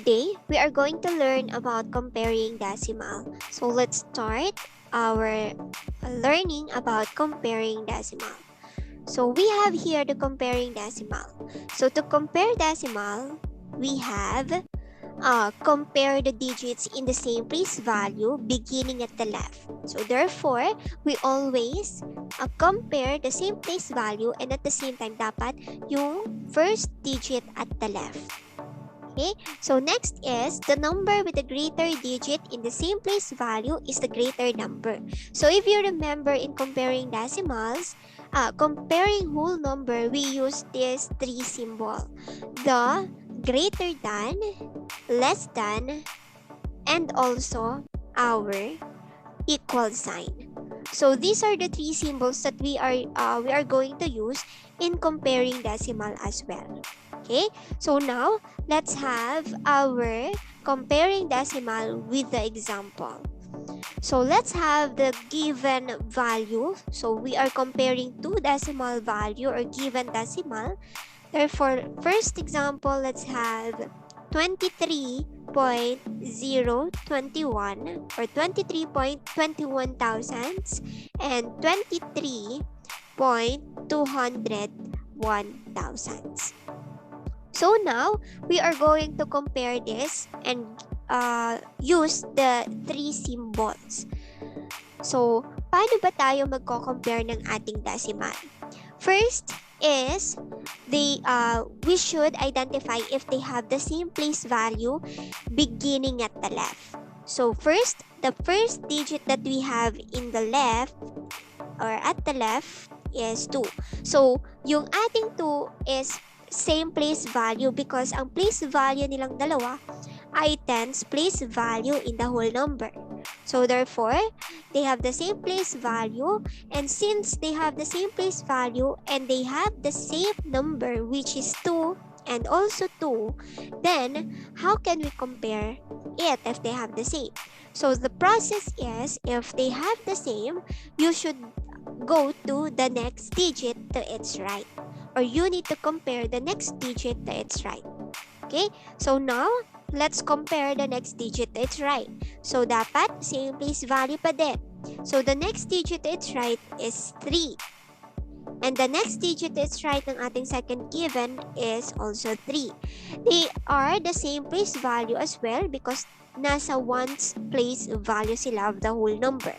Today, we are going to learn about comparing decimal. So let's start our learning about comparing decimal. So we have here the comparing decimal. So to compare decimal, we have compare the digits in the same place value beginning at the left. So therefore, we always compare the same place value and at the same time dapat yung first digit at the left. Okay, so next is the number with the greater digit in the same place value is the greater number. So if you remember in comparing decimals, comparing whole number, we use this three symbol. The greater than, less than, and also our equal sign. So these are the three symbols that we are going to use in comparing decimal as well. Okay, so now let's have our comparing decimal with the example. So let's have the given value. So we are comparing two decimal value or given decimal. Therefore, first example, let's have 23.021 or 23.21 thousands and 23.201 thousands. So now, we are going to compare this and use the three symbols. So, paano ba tayo magko-compare ng ating decimal? First is, we should identify if they have the same place value beginning at the left. So first, the first digit that we have in the left or at the left is 2. So, yung ating 2 is same place value because ang place value nilang dalawa ay tens place value in the whole number. So therefore, they have the same place value, and since they have the same place value and they have the same number which is 2 and also 2, then how can we compare it if they have the same? So the process is, if they have the same, you should go to the next digit to its right, or you need to compare the next digit to its right. Okay, so now let's compare the next digit to its right. So dapat same place value pa din. So the next digit to its right is 3. And the next digit to its right ng ating second given is also 3. They are the same place value as well because nasa ones place value sila of the whole number.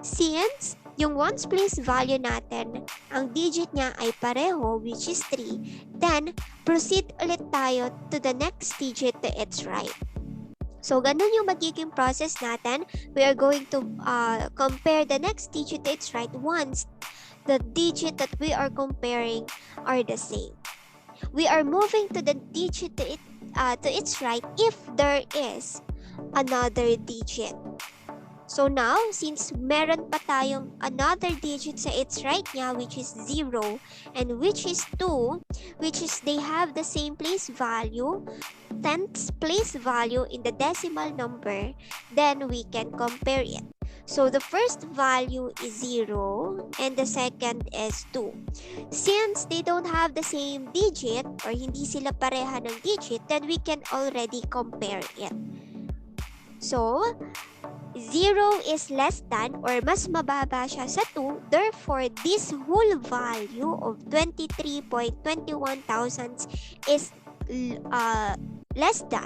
Since yung ones place value natin, ang digit niya ay pareho, which is 3, then proceed ulit tayo to the next digit to its right. So, ganun yung magiging process natin. We are going to compare the next digit to its right once the digit that we are comparing are the same. We are moving to the digit to its right if there is another digit. So now, since meron pa tayong another digit sa its right niya, which is 0, and which is 2, which is they have the same place value, tenths place value in the decimal number, then we can compare it. So the first value is 0, and the second is 2. Since they don't have the same digit, or hindi sila pareha ng digit, then we can already compare it. So, 0 is less than or mas mababa siya sa 2. Therefore, this whole value of 23.21 thousands is less than,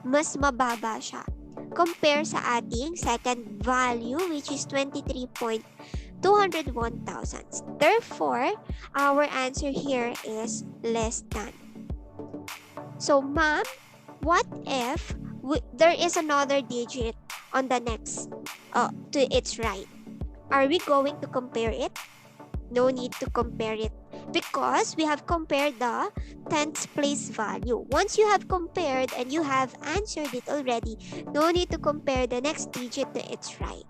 mas mababa siya. Compare sa ating second value which is 23.201 thousands. Therefore, our answer here is less than. So, ma'am, what if there is another digit on the next to its right? Are we going to compare it? No need to compare it because we have compared the tenths place value. Once you have compared and you have answered it already, no need to compare the next digit to its right.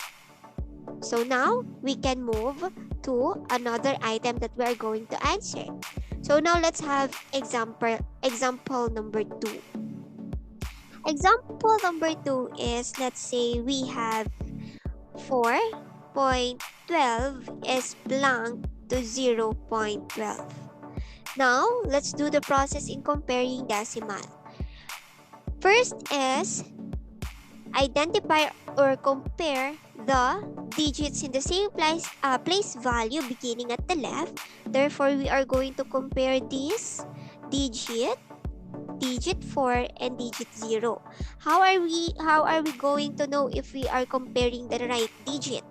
So now we can move to another item that we are going to answer. So now let's have example number 2. Example number 2 is, let's say we have 4.12 is blank to 0.12. Now, let's do the process in comparing decimal. First is identify or compare the digits in the same place value beginning at the left. Therefore, we are going to compare this digit 4 and digit 0. How are we going to know if we are comparing the right digit?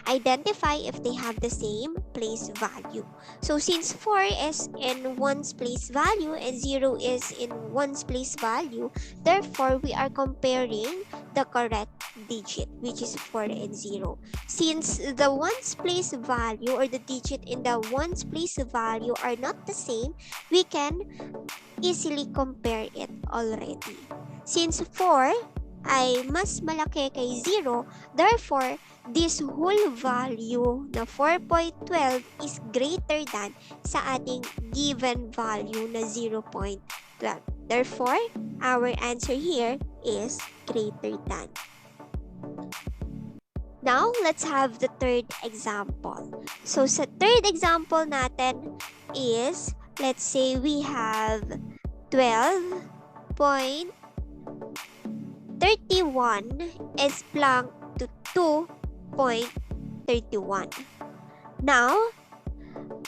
Identify if they have the same place value. So since 4 is in 1's place value and 0 is in 1's place value, therefore we are comparing the correct digit, which is 4 and 0. Since the 1's place value or the digit in the 1's place value are not the same, we can easily compare it already. Since 4 ay mas malaki kay 0, therefore, this whole value na 4.12 is greater than sa ating given value na 0.12. Therefore, our answer here is greater than. Now, let's have the third example. So, sa third example natin is, let's say we have 12.31 is blank to 2.31. Now,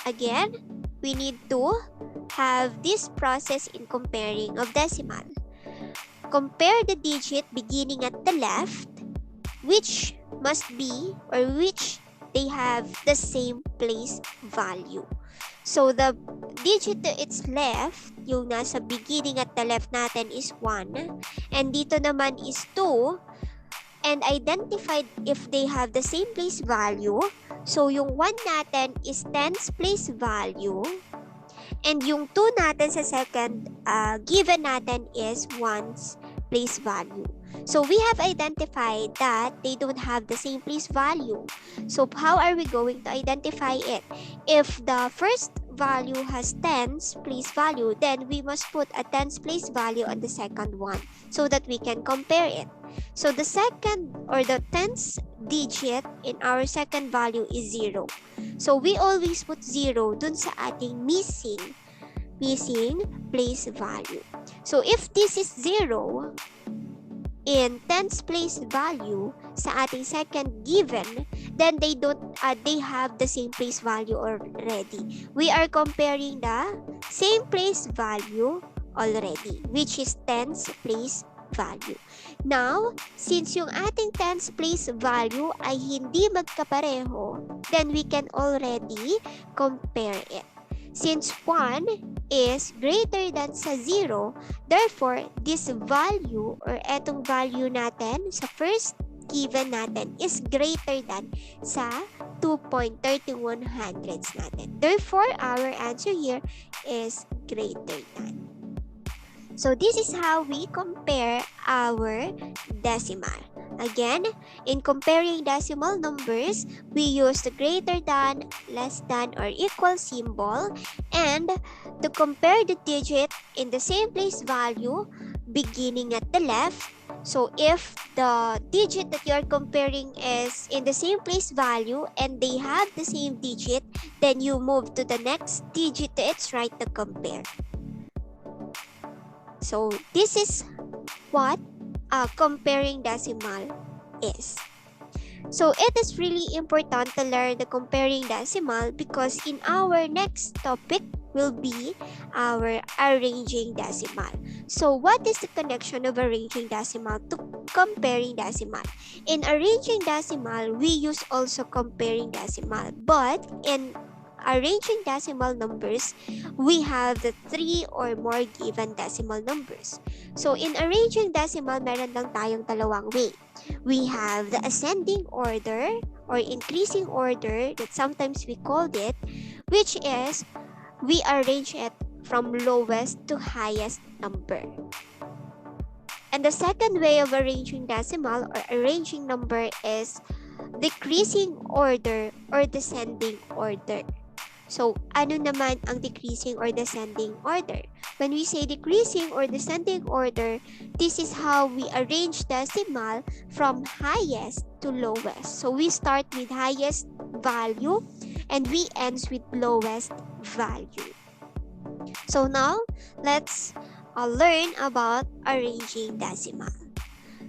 again, we need to have this process in comparing of decimal. Compare the digit beginning at the left, which must be or which they have the same place value. So, the digit to its left, yung nasa beginning at the left natin is 1. And dito naman is 2. And identified if they have the same place value. So, yung 1 natin is 10's place value. And yung 2 natin sa second given natin is 1's place value. So, we have identified that they don't have the same place value. So, how are we going to identify it? If the first value has 10's place value, then we must put a 10's place value on the second one so that we can compare it. So, the second or the 10th digit in our second value is 0. So, we always put 0 dun sa ating missing place value. So, if this is 0, in 10's place value sa ating second given, then they have the same place value already. We are comparing the same place value already, which is 10's place value. Now, since yung ating 10's place value ay hindi magkapareho, then we can already compare it. Since 1 is greater than sa 0, therefore, this value or etong value natin sa first given natin is greater than sa 2.31 hundredths natin. Therefore, our answer here is greater than. So, this is how we compare our decimal. Again, in comparing decimal numbers, we use the greater than, less than, or equal symbol. And to compare the digit in the same place value, beginning at the left. So, if the digit that you are comparing is in the same place value and they have the same digit, then you move to the next digit to its right to compare. So, this is what comparing decimal is. So, it is really important to learn the comparing decimal because in our next topic will be our arranging decimal. So, what is the connection of arranging decimal to comparing decimal? In arranging decimal, we use also comparing decimal. But in arranging decimal numbers, we have the 3 or more given decimal numbers. So, in arranging decimal, meron lang tayong dalawang way. We have the ascending order or increasing order that sometimes we called it, which is we arrange it from lowest to highest number. And the second way of arranging decimal or arranging number is decreasing order or descending order. So, ano naman ang decreasing or descending order? When we say decreasing or descending order, this is how we arrange decimal from highest to lowest. So, we start with highest value and we end with lowest value. So, now, let's learn about arranging decimal.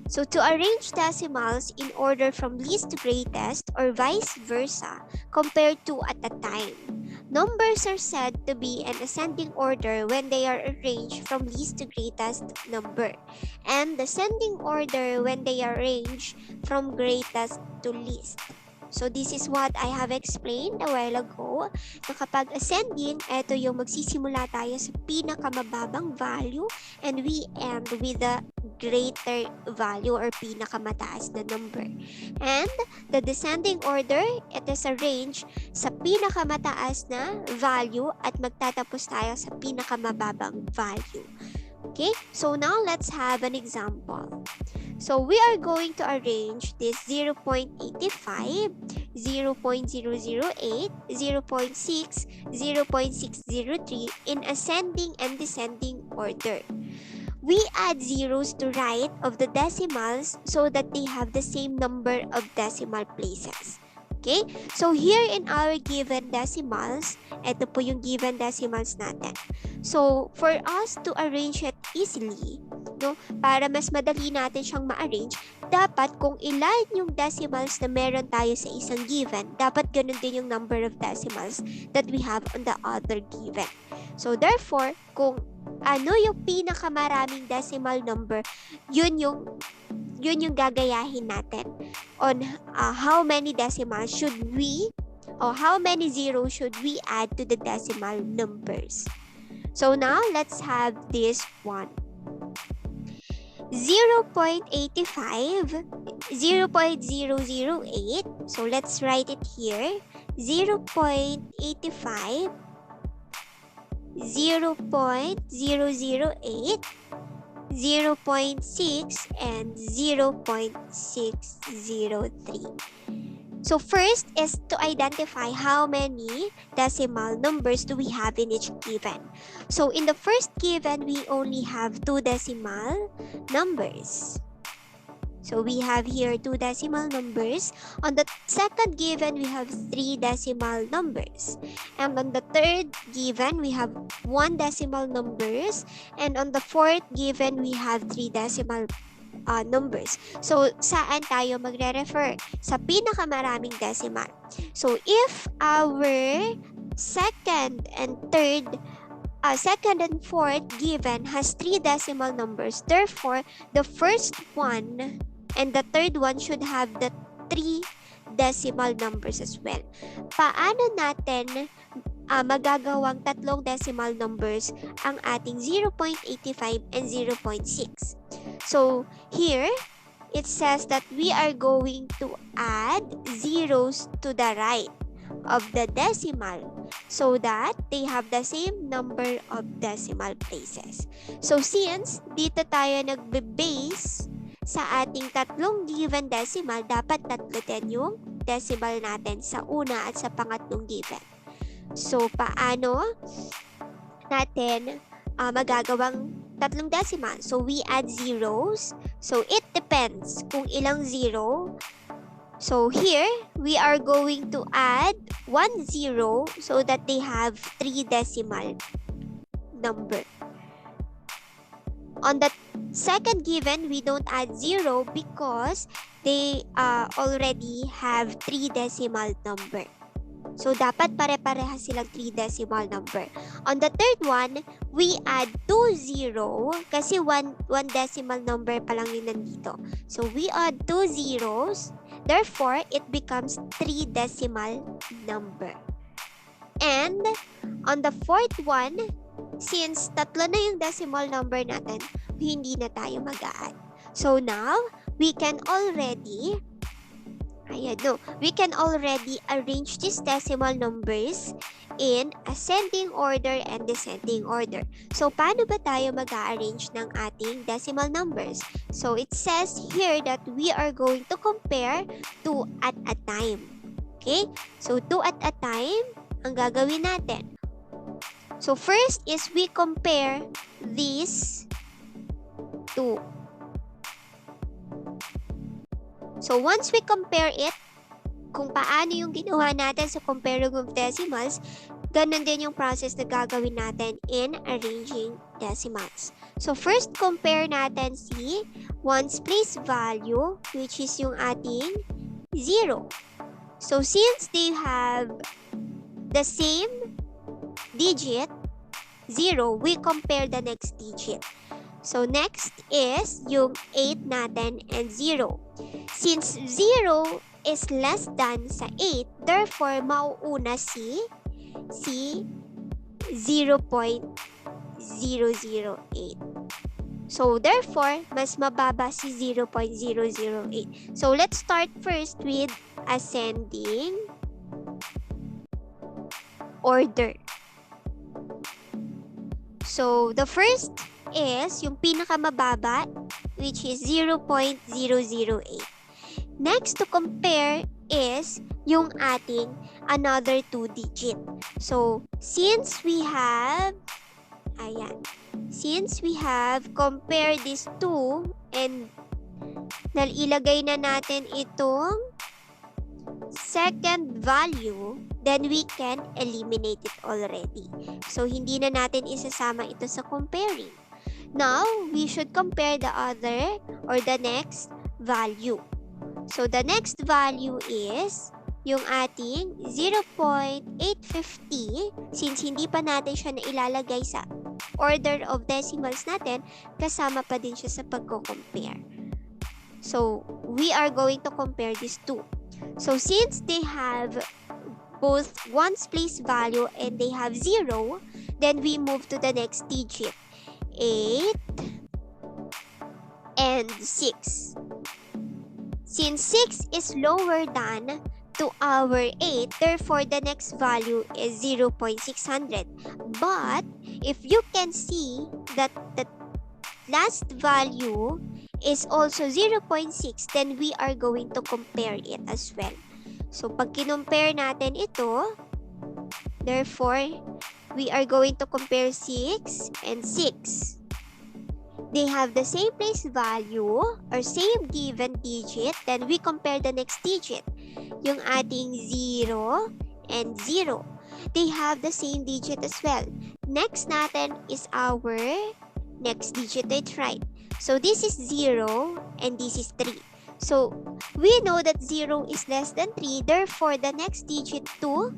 So to arrange decimals in order from least to greatest or vice versa, compare two at a time. Numbers are said to be in ascending order when they are arranged from least to greatest number, and descending order when they are arranged from greatest to least. So this is what I have explained a while ago, na kapag ascending, ito yung magsisimula tayo sa pinakamababang value and we end with the greater value or pinakamataas na number. And the descending order, it is arranged sa pinakamataas na value at magtatapos tayo sa pinakamababang value. Okay, so now let's have an example. So we are going to arrange this 0.85, 0.008, 0.6, 0.603 in ascending and descending order. We add zeros to right of the decimals so that they have the same number of decimal places. Okay? So here in our given decimals, ito po yung given decimals natin. So for us to arrange it easily, no, para mas madali natin siyang ma-arrange, dapat kung ilan yung decimals na meron tayo sa isang given, dapat ganun din yung number of decimals that we have on the other given. So therefore, kung ano yung pinakamaraming decimal number, yun yung gagayahin natin on how many decimals should we or how many zeros should we add to the decimal numbers. So now let's have this one. 0.85, 0.008, so let's write it here. 0.85, 0.008, 0.6, and 0.603. So first is to identify how many decimal numbers do we have in each given. So in the first given, we only have 2 decimal numbers. So we have here 2 decimal numbers. On the second given, we have 3 decimal numbers. And on the third given, we have 1 decimal numbers. And on the fourth given, we have 3 decimal numbers. So, saan tayo magre-refer? Sa pinakamaraming decimal. So, if our second and fourth given has 3 decimal numbers, therefore, the first one and the third one should have the 3 decimal numbers as well. Paano natin magagawang 3 decimal numbers ang ating 0.85 and 0.6? So, here, it says that we are going to add zeros to the right of the decimal so that they have the same number of decimal places. So, since dito tayo nagbe-base sa ating 3 given decimal, dapat 3 din yung decimal natin sa una at sa pangatlong given. So, paano natin magagawang 3 decimal? So, we add zeros. So, it depends kung ilang zero. So, here, we are going to add 1 zero so that they have 3 decimal number. On the second given, we don't add 0 because they already have 3 decimal number. So, dapat pare-parehas silang 3 decimal number. On the third one, we add 2 zero kasi 1 decimal number pa lang yun nandito. So, we add 2 zeros. Therefore, it becomes 3 decimal number. And, on the fourth one, since 3 na yung decimal number natin, hindi na tayo mag-add. So, now, we can already arrange these decimal numbers in ascending order and descending order. So, paano ba tayo mag-arrange ng ating decimal numbers? So, it says here that we are going to compare 2 at a time. Okay? So, 2 at a time ang gagawin natin. So, first is we compare these 2. So, once we compare it, kung paano yung ginawa natin sa comparing of decimals, ganun din yung process na gagawin natin in arranging decimals. So first, compare natin si ones place value, which is yung ating 0. So since they have the same digit, 0, we compare the next digit. So next is yung 8 natin and 0. Since 0 is less than sa 8, therefore mauuna si 0.008. So therefore, mas mababa si 0.008. So let's start first with ascending order. So the first is yung pinakamababa, which is 0.008. Next to compare is yung ating another 2 digit. So since we have compared these two and nalilagay na natin itong second value, then we can eliminate it already. So hindi na natin isasama ito sa comparing. Now, we should compare the other or the next value. So the next value is yung ating 0.850. Since hindi pa natin siya nailalagay sa order of decimals natin, kasama pa din siya sa pagko-compare. So we are going to compare these two. So since they have both ones place value and they have 0, then we move to the next digit. 8 and 6. Since 6 is lower than to our 8, therefore the next value is 0.600. But if you can see that the last value is also 0.6, then we are going to compare it as well. So pag kinumpare natin ito, therefore we are going to compare 6 and 6. They have the same place value or same given digit, then we compare the next digit. Yung ating 0 and 0. They have the same digit as well. Next natin is our next digit, that's right. So this is 0 and this is 3. So we know that 0 is less than 3, therefore the next digit to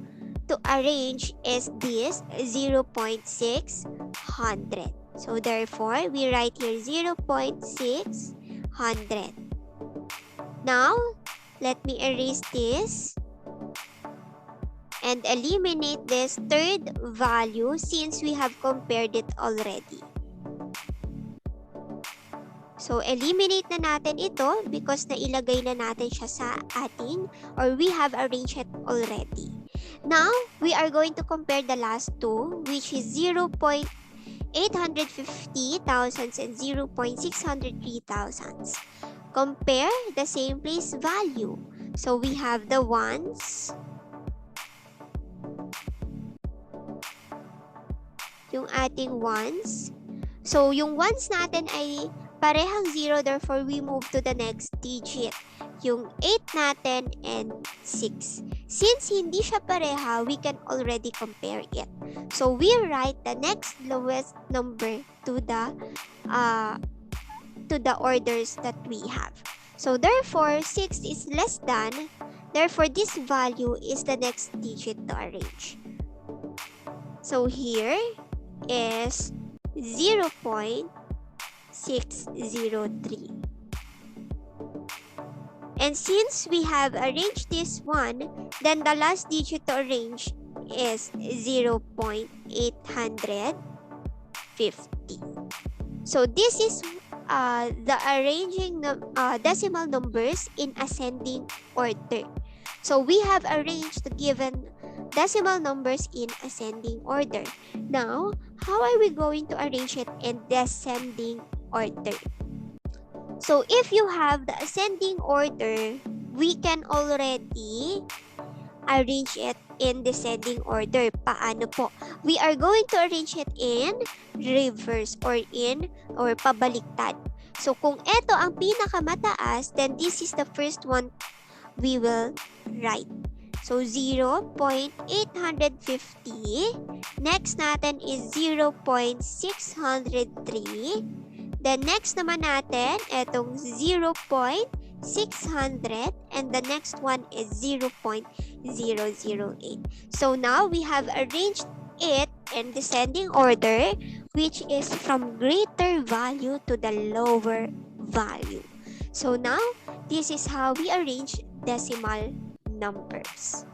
arrange is this 0.600. So therefore, we write here 0.600. Now, let me erase this and eliminate this third value since we have compared it already. So, eliminate na natin ito because nailagay na natin siya sa ating or we have arranged it already. Now, we are going to compare the last two, which is 0.850 thousandths and 0.603 thousandths. Compare the same place value. So, we have the ones, yung ating ones. So, yung ones natin ay parehang 0, therefore we move to the next digit. Yung 8 natin and 6. Since hindi siya pareha, we can already compare it. So we write the next lowest number to the orders that we have. So therefore 6 is less than, therefore this value is the next digit to arrange. So here is 0.603. And since we have arranged this one, then the last digit to arrange is 0.850. So this is the arranging decimal numbers in ascending order. So we have arranged the given decimal numbers in ascending order. Now, how are we going to arrange it in descending order? So if you have the ascending order, we can already arrange it in descending order. Paano po? We are going to arrange it in reverse or pabaliktad. So kung ito ang pinakamataas, then this is the first one we will write. So 0.850. Next natin is 0.603. Then next naman natin, itong 0.600. And the next one is 0.008. So now we have arranged it in descending order, which is from greater value to the lower value. So now, this is how we arrange decimal numbers.